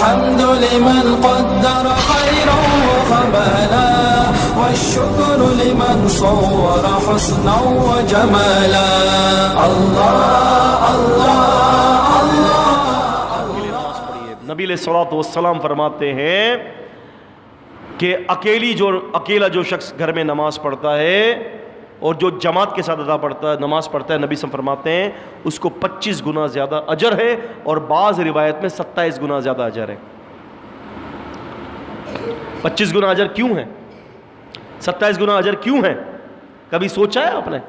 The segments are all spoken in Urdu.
الحمد لمن قدر خيرا وخبالا والشكر لمن صور حسنا وجمالا اللہ اللہ اللہ۔ نبی علیہ الصلوۃ والسلام فرماتے ہیں کہ اکیلا جو شخص گھر میں نماز پڑھتا ہے اور جو جماعت کے ساتھ نماز پڑھتا ہے، نبی صلی اللہ علیہ وسلم فرماتے ہیں اس کو 25 گنا زیادہ اجر ہے، اور بعض روایت میں 27 گنا زیادہ اجر ہے۔ 25 گنا اجر کیوں ہے؟ 27 گنا اجر کیوں ہے؟ کبھی سوچا ہے آپ نے؟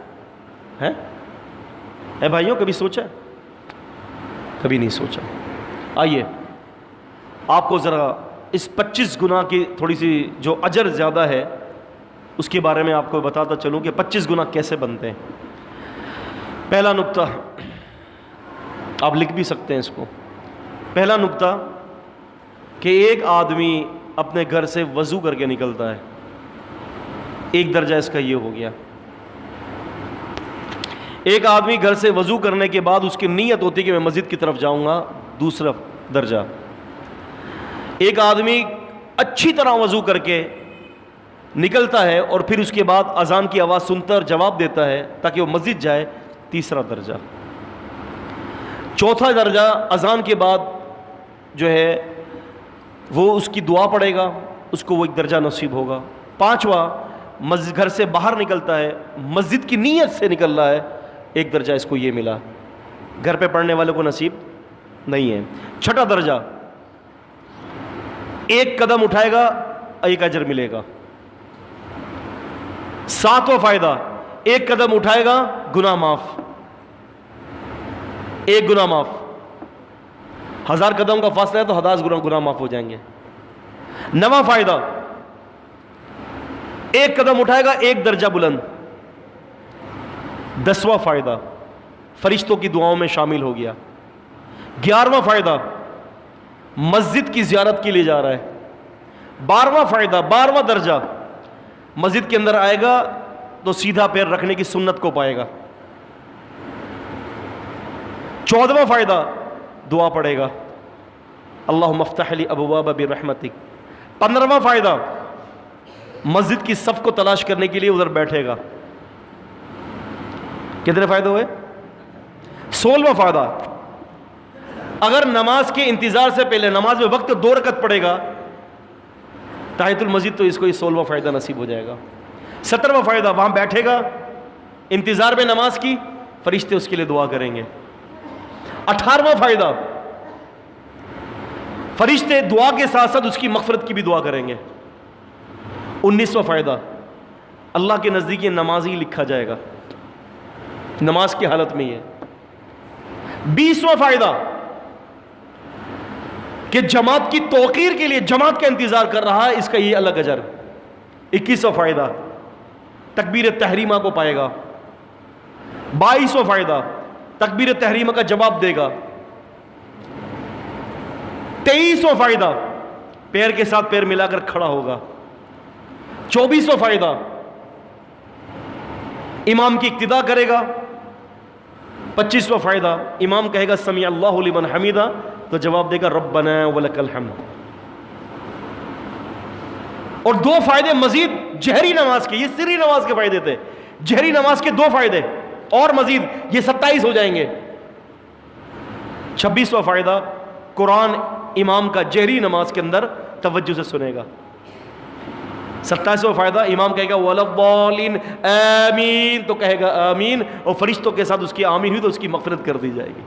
اے بھائیوں، کبھی سوچا ہے؟ کبھی نہیں سوچا۔ آئیے آپ کو ذرا اس 25 گنا کی تھوڑی سی جو اجر زیادہ ہے اس کے بارے میں آپ کو بتاتا چلوں کہ 25 گنا کیسے بنتے ہیں۔ پہلا نقطہ آپ لکھ بھی سکتے ہیں اس کو۔ پہلا نقطہ کہ ایک آدمی اپنے گھر سے وضو کر کے نکلتا ہے، ایک درجہ اس کا یہ ہو گیا۔ ایک آدمی گھر سے وضو کرنے کے بعد اس کی نیت ہوتی ہے کہ میں مسجد کی طرف جاؤں گا، دوسرا درجہ۔ ایک آدمی اچھی طرح وضو کر کے نکلتا ہے اور پھر اس کے بعد اذان کی آواز سنتا اور جواب دیتا ہے تاکہ وہ مسجد جائے، تیسرا درجہ۔ چوتھا درجہ اذان کے بعد جو ہے وہ اس کی دعا پڑھے گا، اس کو وہ ایک درجہ نصیب ہوگا۔ پانچواں گھر سے باہر نکلتا ہے، مسجد کی نیت سے نکل رہا ہے، ایک درجہ اس کو یہ ملا، گھر پہ پڑھنے والے کو نصیب نہیں ہے۔ چھٹا درجہ ایک قدم اٹھائے گا، ایک اجر ملے گا۔ ساتواں فائدہ ایک قدم اٹھائے گا، گناہ معاف، ایک گناہ معاف۔ 1000 قدم کا فاصلہ ہے تو 1000 گناہ معاف ہو جائیں گے۔ نواں فائدہ ایک قدم اٹھائے گا، ایک درجہ بلند۔ 10واں فائدہ فرشتوں کی دعاؤں میں شامل ہو گیا۔ 11واں فائدہ مسجد کی زیارت کے لیے جا رہا ہے۔ 12واں فائدہ، 12واں درجہ مسجد کے اندر آئے گا تو سیدھا پیر رکھنے کی سنت کو پائے گا۔ 14واں فائدہ دعا پڑھے گا، اللہم افتح لی ابواب برحمتک۔ 15واں فائدہ مسجد کی صف کو تلاش کرنے کے لیے ادھر بیٹھے گا۔ کتنے فائدے ہوئے؟ 16واں فائدہ اگر نماز کے انتظار سے پہلے نماز میں وقت 2 رکعت پڑھے گا تحیۃ المسجد تو اس کو یہ 16واں فائدہ نصیب ہو جائے گا۔ 17واں فائدہ وہاں بیٹھے گا انتظار میں نماز کی، فرشتے اس کے لیے دعا کریں گے۔ 18واں فائدہ فرشتے دعا کے ساتھ ساتھ اس کی مغفرت کی بھی دعا کریں گے۔ 19واں فائدہ اللہ کے نزدیک یہ نمازی لکھا جائے گا نماز کی حالت میں۔ یہ 20واں فائدہ کہ جماعت کی توقیر کے لیے جماعت کا انتظار کر رہا ہے، اس کا یہ الگ اجر۔ 21واں فائدہ تکبیر تحریمہ کو پائے گا۔ 22واں فائدہ تکبیر تحریمہ کا جواب دے گا۔ 23واں فائدہ پیر کے ساتھ پیر ملا کر کھڑا ہوگا۔ 24واں فائدہ امام کی اقتداء کرے گا۔ 25واں فائدہ امام کہے گا سمیع اللہ لمن حمیدہ تو جواب دے گا ربنا ولک الحمد۔ اور 2 فائدے مزید جہری نماز کے، یہ سری نماز کے فائدے تھے، جہری نماز کے 2 فائدے اور مزید یہ 27 ہو جائیں گے۔ 26واں فائدہ قرآن امام کا جہری نماز کے اندر توجہ سے سنے گا۔ 27واں فائدہ امام کہے گا وَلَضَّالِّينَ آمین تو کہے گا آمین، اور فرشتوں کے ساتھ اس کی آمین ہوئی تو اس کی مغفرت کر دی جائے گی۔